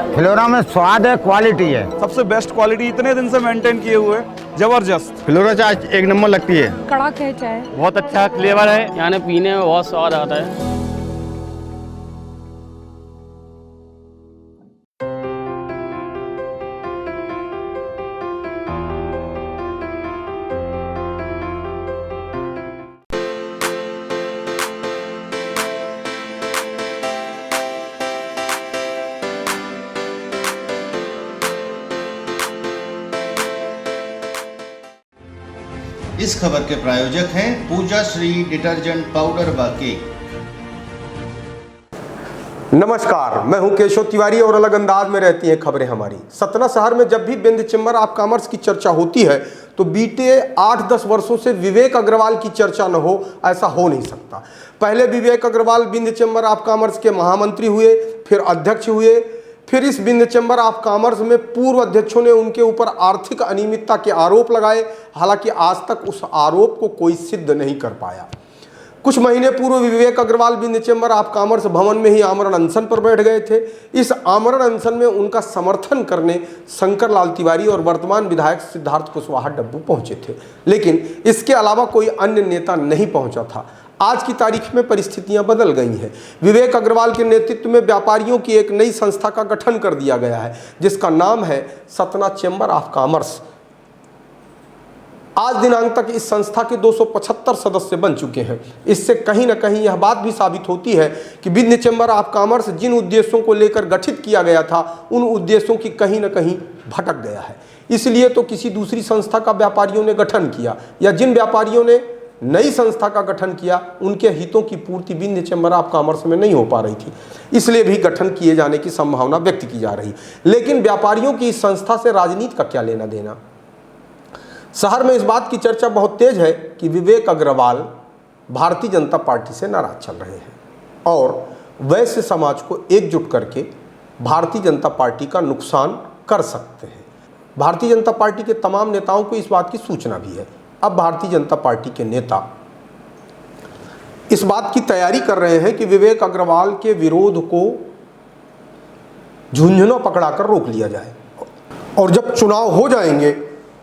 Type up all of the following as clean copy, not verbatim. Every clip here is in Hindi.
फिलोरा में स्वाद है, क्वालिटी है। सबसे बेस्ट क्वालिटी इतने दिन से मेंटेन किए हुए, जबरदस्त। फिलोरा चाय एक नंबर लगती है। कड़क है चाय, बहुत अच्छा फ्लेवर है, यानी पीने में बहुत स्वाद आता है। इस खबर के प्रायोजक हैं पूजा श्री डिटर्जेंट पाउडर व केक। नमस्कार, मैं हूं केशव तिवारी और अलग अंदाज में रहती हैं खबरें हमारी। सतना शहर में जब भी बिंद चेंबर ऑफ कॉमर्स की चर्चा होती है तो बीते 8-10 वर्षों से विवेक अग्रवाल की चर्चा न हो, ऐसा हो नहीं सकता। पहले विवेक अग्रवाल बिंद चेंबर ऑफ कॉमर्स के महामंत्री हुए, फिर अध्यक्ष हुए, फिर इस बिंद चेंबर ऑफ कॉमर्स में पूर्व अध्यक्षों ने उनके ऊपर आर्थिक अनियमितता के आरोप लगाए। हालांकि आज तक उस आरोप को कोई सिद्ध नहीं कर पाया। कुछ महीने पूर्व विवेक अग्रवाल बिंद चेंबर ऑफ कॉमर्स भवन में ही आमरण अनशन पर बैठ गए थे। इस आमरण अनशन में उनका समर्थन करने शंकर लाल तिवारी और वर्तमान विधायक सिद्धार्थ कुशवाहा डब्बू पहुंचे थे, लेकिन इसके अलावा कोई अन्य नेता नहीं पहुंचा था। आज की तारीख में परिस्थितियां बदल गई हैं। विवेक अग्रवाल के नेतृत्व में व्यापारियों की एक नई संस्था का गठन कर दिया गया है, जिसका नाम है सतना चेंबर ऑफ कॉमर्स। आज दिनांक तक इस संस्था के 275 सदस्य बन चुके हैं। इससे कहीं ना कहीं यह बात भी साबित होती है कि बिंद चेंबर ऑफ कॉमर्स जिन उद्देश्यों को लेकर गठित किया गया था, उन उद्देश्यों की कहीं ना कहीं भटक गया है। इसलिए तो किसी दूसरी संस्था का व्यापारियों ने गठन किया, या जिन व्यापारियों ने नई संस्था का गठन किया उनके हितों की पूर्ति बिंद चेंबर ऑफ कॉमर्स में नहीं हो पा रही थी, इसलिए भी गठन किए जाने की संभावना व्यक्त की जा रही। लेकिन व्यापारियों की इस संस्था से राजनीति का क्या लेना देना। शहर में इस बात की चर्चा बहुत तेज है कि विवेक अग्रवाल भारतीय जनता पार्टी से नाराज चल रहे हैं और वैश्य समाज को एकजुट करके भारतीय जनता पार्टी का नुकसान कर सकते हैं। भारतीय जनता पार्टी के तमाम नेताओं को इस बात की सूचना भी है। अब भारतीय जनता पार्टी के नेता इस बात की तैयारी कर रहे हैं कि विवेक अग्रवाल के विरोध को झुंझुनों पकड़ाकर रोक लिया जाए, और जब चुनाव हो जाएंगे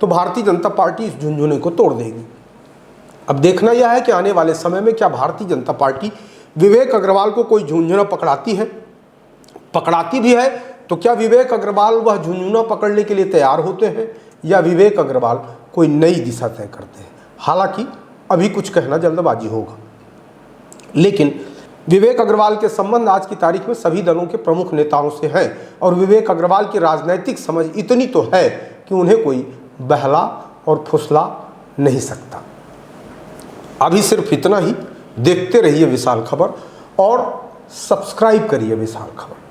तो भारतीय जनता पार्टी इस झुंझुने को तोड़ देगी। अब देखना यह है कि आने वाले समय में क्या भारतीय जनता पार्टी विवेक अग्रवाल को कोई झुंझुना पकड़ाती है। पकड़ाती भी है तो क्या विवेक अग्रवाल वह झुंझुना पकड़ने के लिए तैयार होते हैं, या विवेक अग्रवाल कोई नई दिशा तय करते हैं। हालांकि अभी कुछ कहना जल्दबाजी होगा, लेकिन विवेक अग्रवाल के संबंध आज की तारीख में सभी दलों के प्रमुख नेताओं से हैं, और विवेक अग्रवाल की राजनीतिक समझ इतनी तो है कि उन्हें कोई बहला और फुसला नहीं सकता। अभी सिर्फ इतना ही। देखते रहिए विशाल खबर और सब्सक्राइब करिए विशाल खबर।